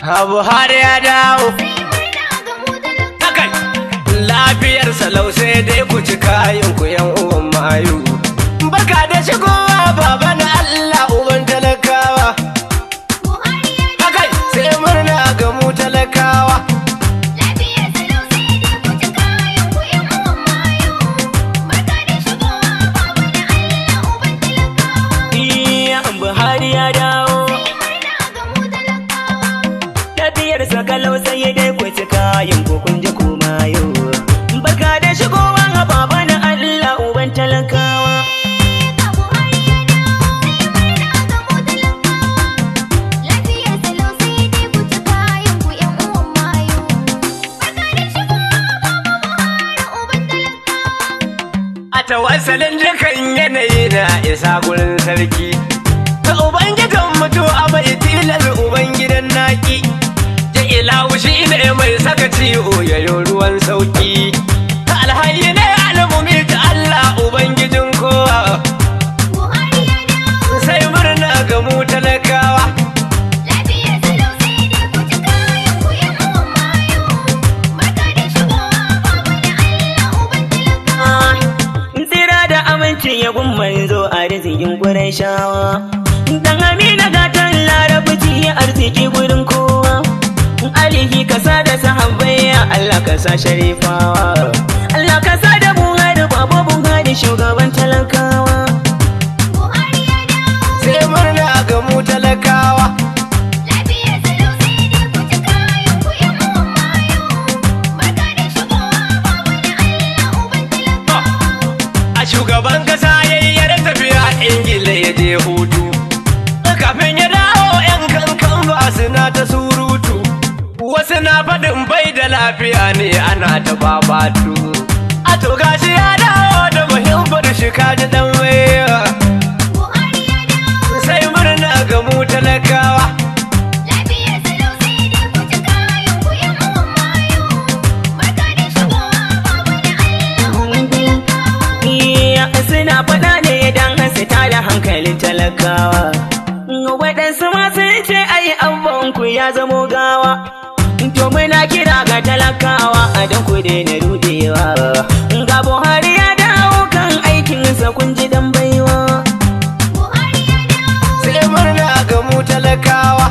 Buhari ya dawo lafiyar salau sai dai ku ci kayan ku yan uwan mayu. Barka da shigowa baba na Allah uban talakawa. Hakai sai murna ga mu talakawa. Lafiyar salau sai dai ku ci kayan ku yan uwan mayu. Barka da shigowa baba na Allah uban talakawa. Iya Buhari ya dawo. Lafiyar sakalau sai dai ku ci kayan ku kun ji kuma yau. Barka da shigowa baba na Allah uban talakawa. A tawassalin dukan yanayi na isa gurin sarki. Ta Ubangidan mutu a mai tilar Ubangidan naki. Ya ilahu shi ne mai saka ciwo yayo ruwan sauki. Ta alhayi ne almumi ta Allah Ubangijin kowa. Sai murna ga mu talakawa. Ya gun manzo arzikin Qurayshawa dan Amina gatan Larabuci arziki gurin kowa. Alihi kasa da sahabbai Allah kasa sharifawa. Allah kasa da Buhari babu Buhari shugaban talakawa. Sai murna ga mu talakawa. Shugaban kasa yayyar tafiya Ingila ya je hutu. Kafin ya dawo yan kankan ba suna ta surutu. Wasu na faɗin bai da lafiya ne ana ta babatu. A to gashi ya dawo da muhimmar shi kaji dan waya. Sai murna ga mu talakawa. Suna faɗa ne don su tada hankalin talakawa. Waɗansu ma sun ce ai abbanku ya zamo gawa. To muna kira ga talakawa a don ku daina rudewa. Ga Buhari ya dawo kan aikinsa kun ji dan baiwa. Sai murna ga mu talakawa.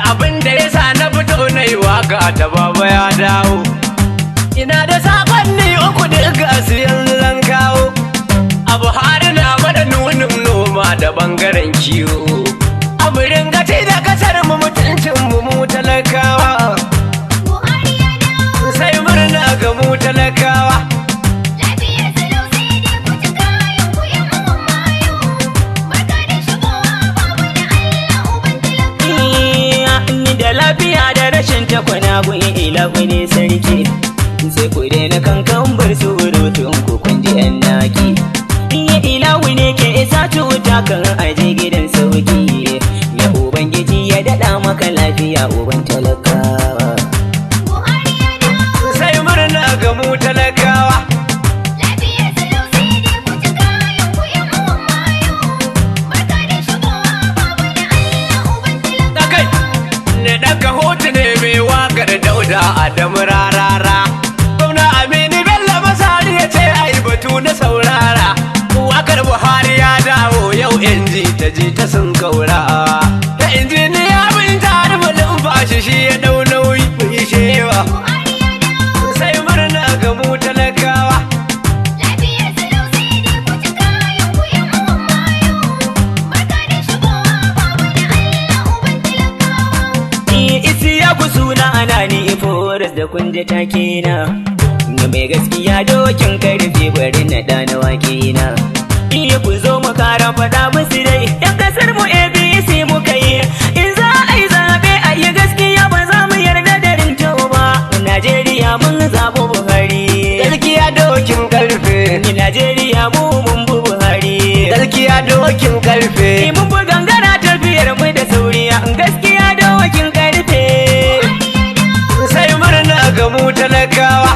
Abin da ya sa na fito na yi waka ta baba ya dawo. Ina da sakonni uku daga su yanzu zan kawo. A Buhari na mana nunin noma da bangaren kiwo. Amurin gaci da kasar mu mutuncin mu talakawa. Sai murna ga mu talakawa. Da lafiya da rashin takwana gun ilahu ne sarki. Sai ku daina kankan bar surutun ku kun ji yan naki. Iya ilahu ne ke isa cuta kan aje gidan sauki. Ya ubangiji ya daɗa maka lafiya uban talakawa. Sai murna ga mu talakawa. Daga hotu ne mai wakar Dauda Adamu rarara. Gwamna Aminu Bello Masari ya ce ai batu na saurara. Wakar Buhari ya dawo yau inji ta ji ta sun kaura. Da injiniya bin tarifin fashi shi ya dau nauyi mai shewa. Sai murna ga mu talakawa. Suna ana ni foras da kunje take na. Mai gaskiya dokin karfe bari na ɗana wake na. Iya ku zo mu kara faɗa musu dai yan kasar mu ABC muka yi. In za a yi zaɓe a yi gaskiya ba za mu yarda da rinto ba. Najeriya mun zaɓi Buhari. Gaskiya dokin karfe. Najeriya mu mun bi Buhari. Gaskiya dokin karfe. Mun bi gangara tafiyar mu da sauriya. Gaskiya dokin karfe. Sai murna ga mu talakawa.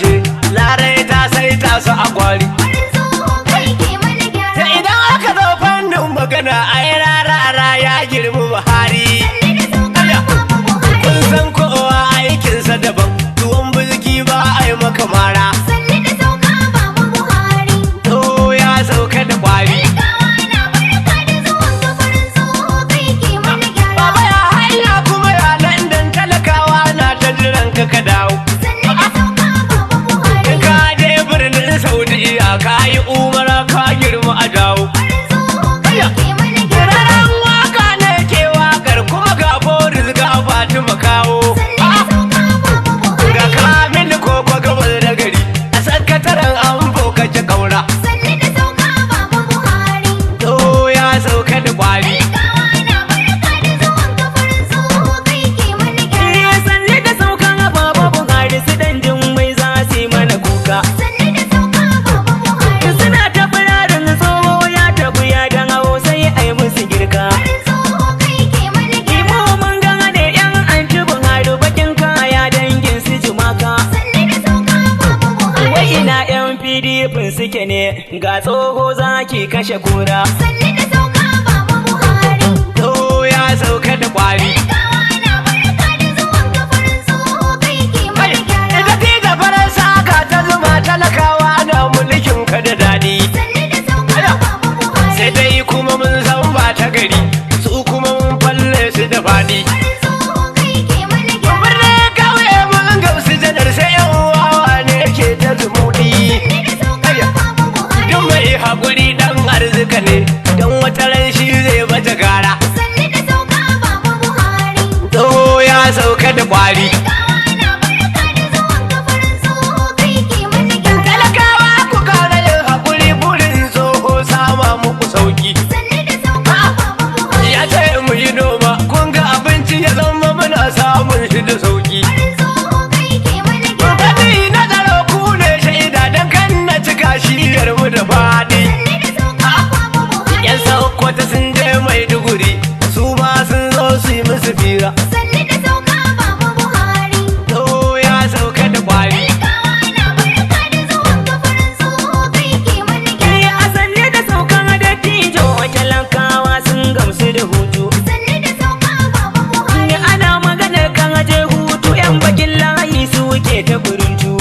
ashe larai ta sai ta su a kwari. Farin tsoho kai ke mana Ta gyara. idan aka zo fannin magana ai rarara ya girmi Buhari. Sanni da sauka Baba Buhari. Kun san kowa aikinsa daban, tuwon bulki ba a yi maka mara. Sanni da sauka Baba Buhari. To ya sauka da kwari. Talakawa na barka da zuwan ka farin tsoho kai ke mana gyara. Baba ya hanya kuma ya nan dan talakawa na ta jiran ka dawo. Sanni da sauka Baba Buhari. In ka je birnin Saudiya ka yi umara ka girma a dawo. Farin tsoho kai ke mana gyara. Raran waka ne ke wakar kuma ga Boris ga Fatima kawo. Sanni da sauka Baba Buhari. Ga Kamilu koko gabas da gari a sakataren an kake kaura. Sanni da sauka Baba Buhari. To ya sauka da kwari. Talakawa na barka da zuwan ka farin tsoho kai ke mana gyara. Iya sanne da saukan Baba Buhari su dan mai za su yi mana kuka. Sanni da sauka Baba Buhari. Suna ta firarin tsoho ya tafi ya dan hawo sai a yi musu girka. Farin tsoho kai ke mana gyara. Imo mun gane yan anti Buhari bakin kaya dangin su jumaka. Sanni da sauka Baba Buhari. Wai ina yan PDP suke ne ga tsoho zaki kashe kura. Sanni da sauka Baba Buhari. To ya sauka da kwari. Talakawa na barka da zuwan ka farin tsoho kai ke mana gyara. Ita da faransa ka ta zuma talakawa na mulkin ka da daɗi. Sanni da sauka Baba Buhari. Sai dai kuma mun san ba ta gari, su kuma mun falle su da faɗi. Farin tsoho kai ke mana gyara. Birnin kauye mun gamsu janar sai yan wawa ne ke ta zumuɗi. Sanni da sauka Baba Buhari. Duk mai haƙuri ɗan arzika ne, don wata ran shi zai bata gara. Sanni da sauka Baba Buhari. To ya sauka da kwari. Talakawa na barka da zuwan ka farin tsoho kai ke mana gyara. Talakawa ku kara yin haƙuri burin tsoho sama muku sauki. Sanni da sauka Baba Buhari. Ya ce mu yi noma, kun ga abinci ya zama muna samun shi da sauki. Farin tsoho kai ke mana gyara. Faɗi na tsaro ku ne shaida don kan na cika shiyar mu da faɗi. Sanni da sauka Baba Buhari. Yan Sokoto sun je Maiduguri, su ma sun zo su yi musu fira. Sanni da sauka Baba Buhari. To ya sauka da kwari. Talakawa na barka da zuwan ka farin tsoho kai ke mana gyara. Iya a sanne da saukan dattijo talakawa sun gamsu da hutu. Sanni da sauka Baba Buhari. Ni ana maganar kan aje hutu yan bakin layi suke ta burintu.